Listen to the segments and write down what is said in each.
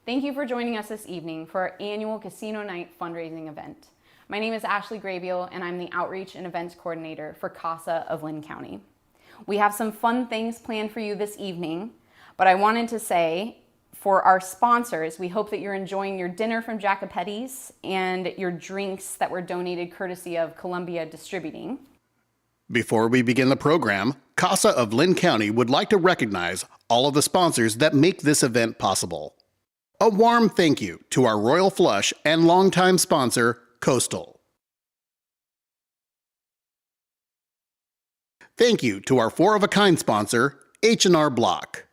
Thank you for joining us this evening for our annual Casino Night fundraising event. My name is Ashley Graybeal, and I'm the Outreach and Events Coordinator for CASA of Linn County. We have some fun things planned for you this evening, but I wanted to say, for our sponsors, we hope that you're enjoying your dinner from Jacopetti's and your drinks that were donated courtesy of Columbia Distributing. Before we begin the program, CASA of Linn County would like to recognize all of the sponsors that make this event possible. A warm thank you to our Royal Flush and longtime sponsor, Coastal. Thank you to our four-of-a-kind sponsor, H&R Block.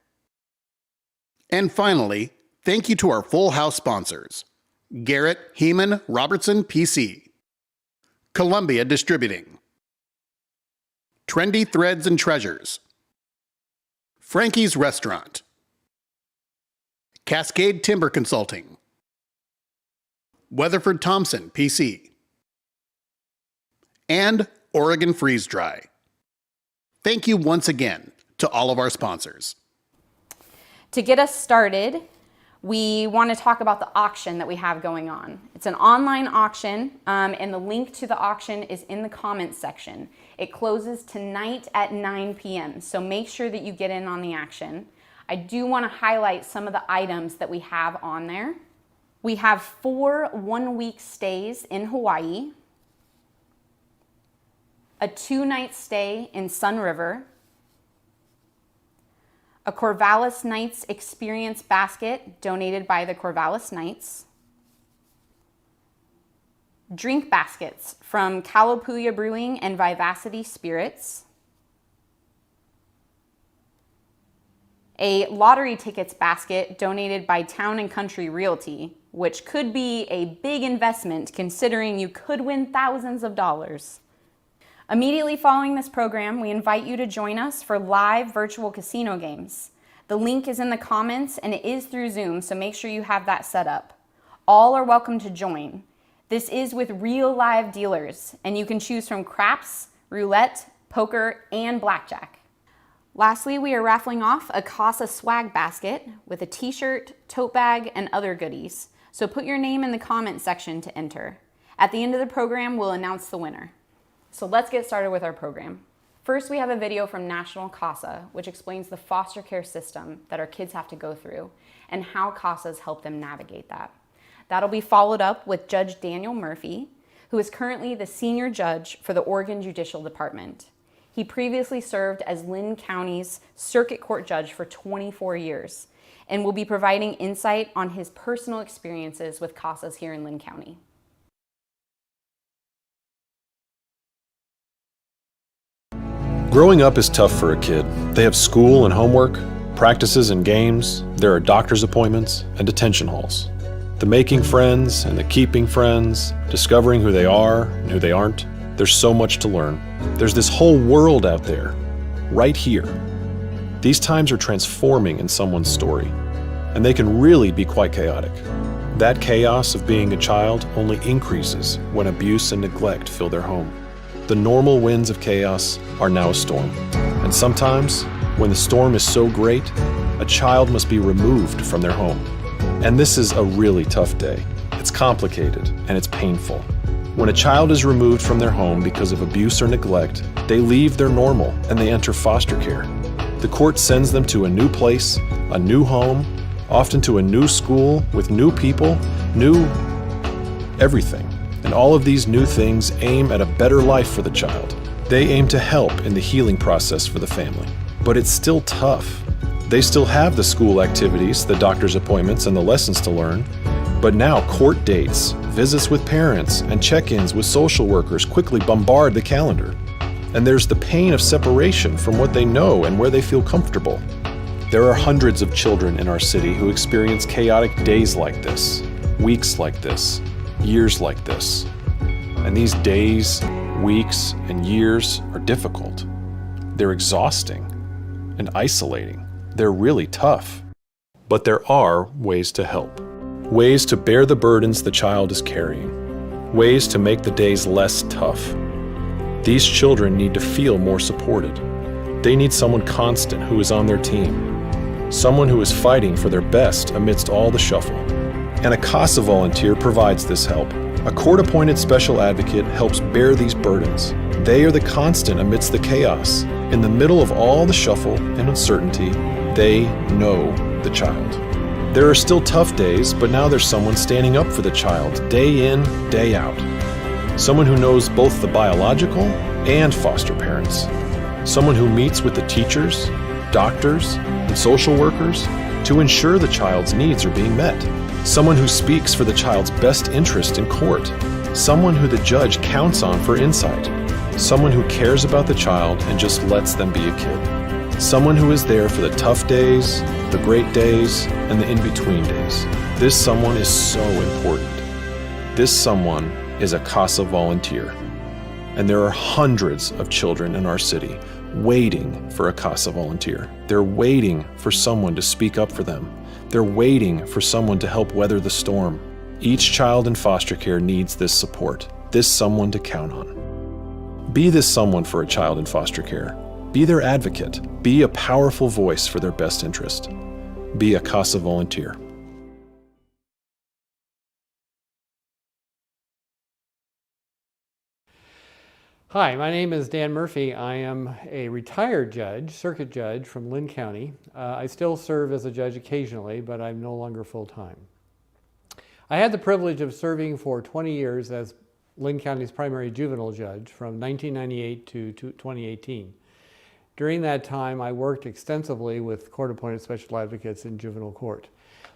And finally, thank you to our Full House sponsors, Garrett, Heeman, Robertson, PC, Columbia Distributing, Trendy Threads and Treasures, Frankie's Restaurant, Cascade Timber Consulting, Weatherford Thompson, PC, and Oregon Freeze Dry. Thank you once again to all of our sponsors. To get us started, we want to talk about the auction that we have going on. It's an online auction, and the link to the auction is in the comments section. It closes tonight at 9 p.m., so make sure that you get in on the action. I do want to highlight some of the items that we have on there. We have 4 one-week stays in Hawaii, a 2-night stay in Sun River, a Corvallis Nights Experience basket donated by the Corvallis Knights, drink baskets from Kalapuya Brewing and Vivacity Spirits, a lottery tickets basket donated by Town & Country Realty, which could be a big investment considering you could win thousands of dollars. Immediately following this program, we invite you to join us for live virtual casino games. The link is in the comments and it is through Zoom, so make sure you have that set up. All are welcome to join. This is with real live dealers, and you can choose from craps, roulette, poker, and blackjack. Lastly, we are raffling off a CASA swag basket with a t-shirt, tote bag, and other goodies. So put your name in the comment section to enter. At the end of the program, we'll announce the winner. So let's get started with our program. First, we have a video from National CASA, which explains the foster care system that our kids have to go through and how CASAs help them navigate that. That'll be followed up with Judge Daniel Murphy, who is currently the senior judge for the Oregon Judicial Department. He previously served as Linn County's circuit court judge for 24 years and will be providing insight on his personal experiences with CASAs here in Linn County. Growing up is tough for a kid. They have school and homework, practices and games, there are doctor's appointments and detention halls. The making friends and the keeping friends, discovering who they are and who they aren't. There's so much to learn. There's this whole world out there, right here. These times are transforming in someone's story, and they can really be quite chaotic. That chaos of being a child only increases when abuse and neglect fill their home. The normal winds of chaos are now a storm, and sometimes, when the storm is so great, a child must be removed from their home. And this is a really tough day. It's complicated, and it's painful. When a child is removed from their home because of abuse or neglect, they leave their normal and they enter foster care. The court sends them to a new place, a new home, often to a new school with new people, new everything. And all of these new things aim at a better life for the child. They aim to help in the healing process for the family. But it's still tough. They still have the school activities, the doctor's appointments, and the lessons to learn. But now court dates, visits with parents, and check-ins with social workers quickly bombard the calendar. And there's the pain of separation from what they know and where they feel comfortable. There are hundreds of children in our city who experience chaotic days like this, weeks like this, years like this. And these days, weeks, and years are difficult. They're exhausting and isolating. They're really tough. But there are ways to help. Ways to bear the burdens the child is carrying. Ways to make the days less tough. These children need to feel more supported. They need someone constant who is on their team. someone who is fighting for their best amidst all the shuffle. And a CASA volunteer provides this help. A court-appointed special advocate helps bear these burdens. They are the constant amidst the chaos. In the middle of all the shuffle and uncertainty, they know the child. There are still tough days, but now there's someone standing up for the child, day in, day out. Someone who knows both the biological and foster parents. Someone who meets with the teachers, doctors, and social workers to ensure the child's needs are being met. Someone who speaks for the child's best interest in court. Someone who the judge counts on for insight. Someone who cares about the child and just lets them be a kid. Someone who is there for the tough days, the great days, and the in-between days. This someone is so important. This someone is a CASA volunteer. And there are hundreds of children in our city waiting for a CASA volunteer. They're waiting for someone to speak up for them. They're waiting for someone to help weather the storm. Each child in foster care needs this support, this someone to count on. Be this someone for a child in foster care. Be their advocate. Be a powerful voice for their best interest. Be a CASA volunteer. Hi, my name is Dan Murphy. I am a retired judge, circuit judge from Linn County. I still serve as a judge occasionally, but I'm no longer full-time. I had the privilege of serving for 20 years as Linn County's primary juvenile judge from 1998 to 2018. During that time, I worked extensively with court-appointed special advocates in juvenile court.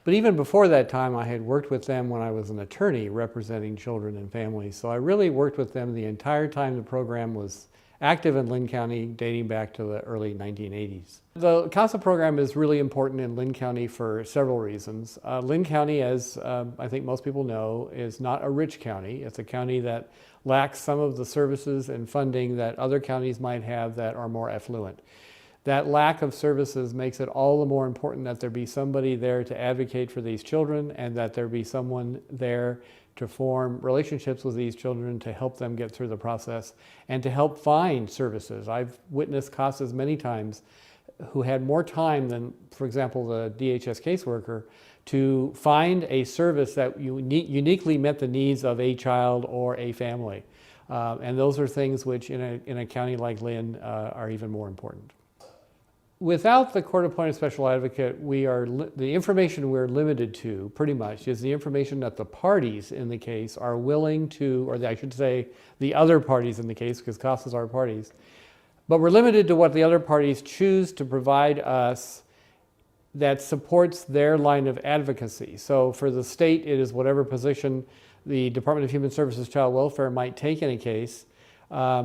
But even before that time, I had worked with them when I was an attorney representing children and families. So I really worked with them the entire time the program was active in Linn County, dating back to the early 1980s. The CASA program is really important in Linn County for several reasons. Linn County, as I think most people know, is not a rich county. It's a county that lacks some of the services and funding that other counties might have that are more affluent. That lack of services makes it all the more important that there be somebody there to advocate for these children and that there be someone there to form relationships with these children to help them get through the process and to help find services. I've witnessed CASAs many times who had more time than, for example, the DHS caseworker to find a service that uniquely met the needs of a child or a family. And those are things which in a county like Linn are even more important. Without the court-appointed special advocate, the information we're limited to, pretty much, is the information that the parties in the case are willing to, or I should say the other parties in the case, because CASAs are parties, but we're limited to what the other parties choose to provide us that supports their line of advocacy. So for the state, it is whatever position the Department of Human Services Child Welfare might take in a case,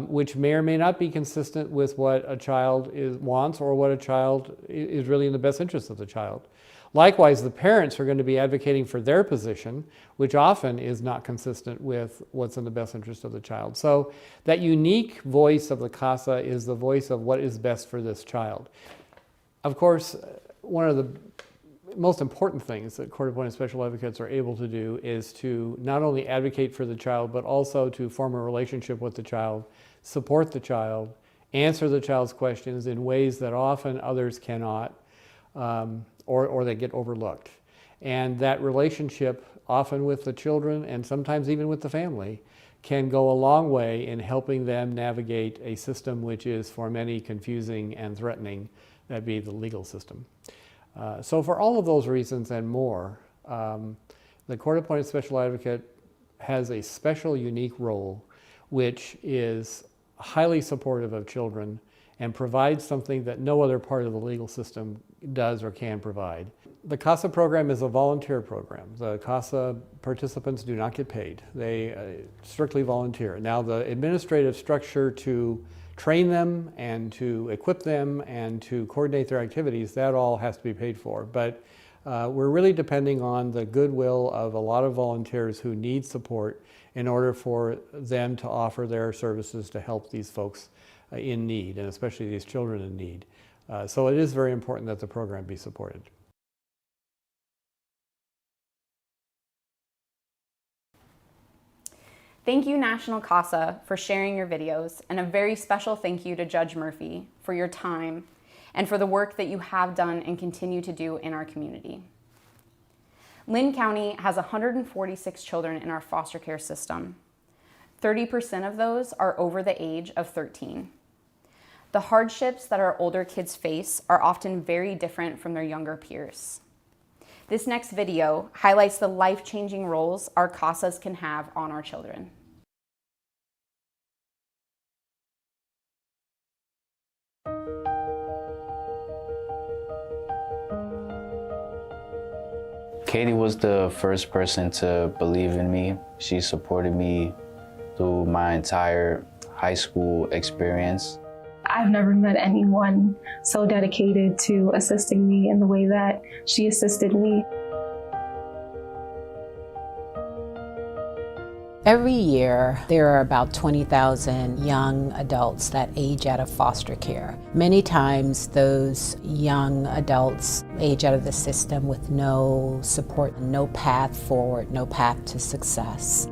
which may or may not be consistent with what a child wants or what a child is really in the best interest of the child. Likewise, the parents are going to be advocating for their position, which often is not consistent with what's in the best interest of the child. So that unique voice of the CASA is the voice of what is best for this child. Of course, one of the most important things that court-appointed special advocates are able to do is to not only advocate for the child, but also to form a relationship with the child, support the child, answer the child's questions in ways that often others cannot, or they get overlooked. And that relationship, often with the children and sometimes even with the family, can go a long way in helping them navigate a system which is for many confusing and threatening, that be the legal system. So for all of those reasons and more, the court-appointed special advocate has a special, unique role which is highly supportive of children and provides something that no other part of the legal system does or can provide. The CASA program is a volunteer program. The CASA participants do not get paid. They strictly volunteer. Now, the administrative structure to train them and to equip them and to coordinate their activities, that all has to be paid for. But we're really depending on the goodwill of a lot of volunteers who need support in order for them to offer their services to help these folks in need, and especially these children in need. So it is very important that the program be supported. Thank you, National CASA, for sharing your videos, and a very special thank you to Judge Murphy for your time and for the work that you have done and continue to do in our community. Linn County has 146 children in our foster care system. 30% of those are over the age of 13. The hardships that our older kids face are often very different from their younger peers. This next video highlights the life-changing roles our CASAs can have on our children. Katie was the first person to believe in me. She supported me through my entire high school experience. I've never met anyone so dedicated to assisting me in the way that she assisted me. Every year, there are about 20,000 young adults that age out of foster care. Many times, those young adults age out of the system with no support, no path forward, no path to success.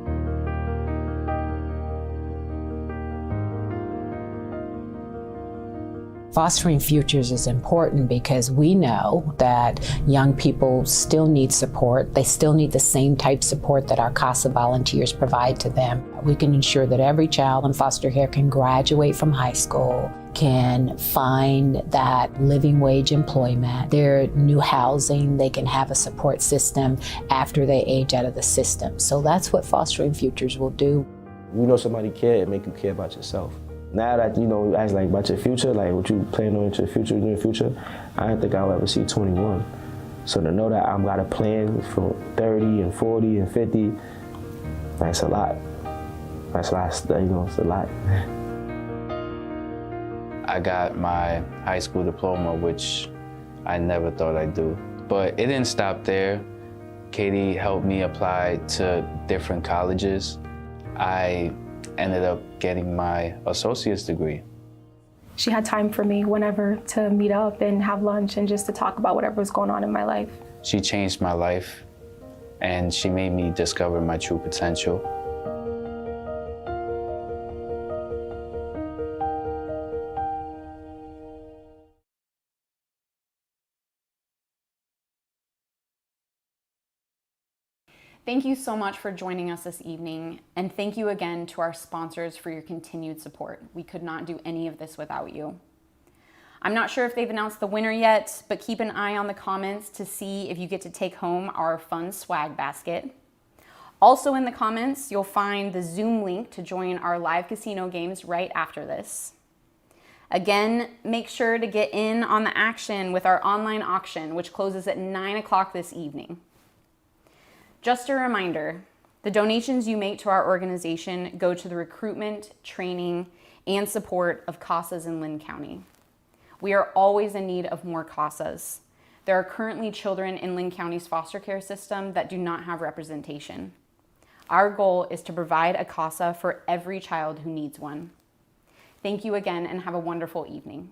Fostering futures is important because we know that young people still need support. They still need the same type of support that our CASA volunteers provide to them. We can ensure that every child in foster care can graduate from high school, can find that living wage employment, their new housing, they can have a support system after they age out of the system. So that's what Fostering Futures will do. You know somebody care, it make you care about yourself. Now that, you ask like about your future, like what you plan on into the future, near future, I don't think I'll ever see 21. So to know that I've got a plan for 30 and 40 and 50, that's a lot. That's a lot, it's a lot. I got my high school diploma, which I never thought I'd do. But it didn't stop there. Katie helped me apply to different colleges. I ended up getting my associate's degree. She had time for me whenever to meet up and have lunch and just to talk about whatever was going on in my life. She changed my life, and she made me discover my true potential. Thank you so much for joining us this evening, and thank you again to our sponsors for your continued support. We could not do any of this without you. I'm not sure if they've announced the winner yet, but keep an eye on the comments to see if you get to take home our fun swag basket. Also in the comments, you'll find the Zoom link to join our live casino games right after this. Again, make sure to get in on the action with our online auction, which closes at 9 o'clock this evening. Just a reminder, the donations you make to our organization go to the recruitment, training, and support of CASAs in Linn County. We are always in need of more CASAs. There are currently children in Linn County's foster care system that do not have representation. Our goal is to provide a CASA for every child who needs one. Thank you again and have a wonderful evening.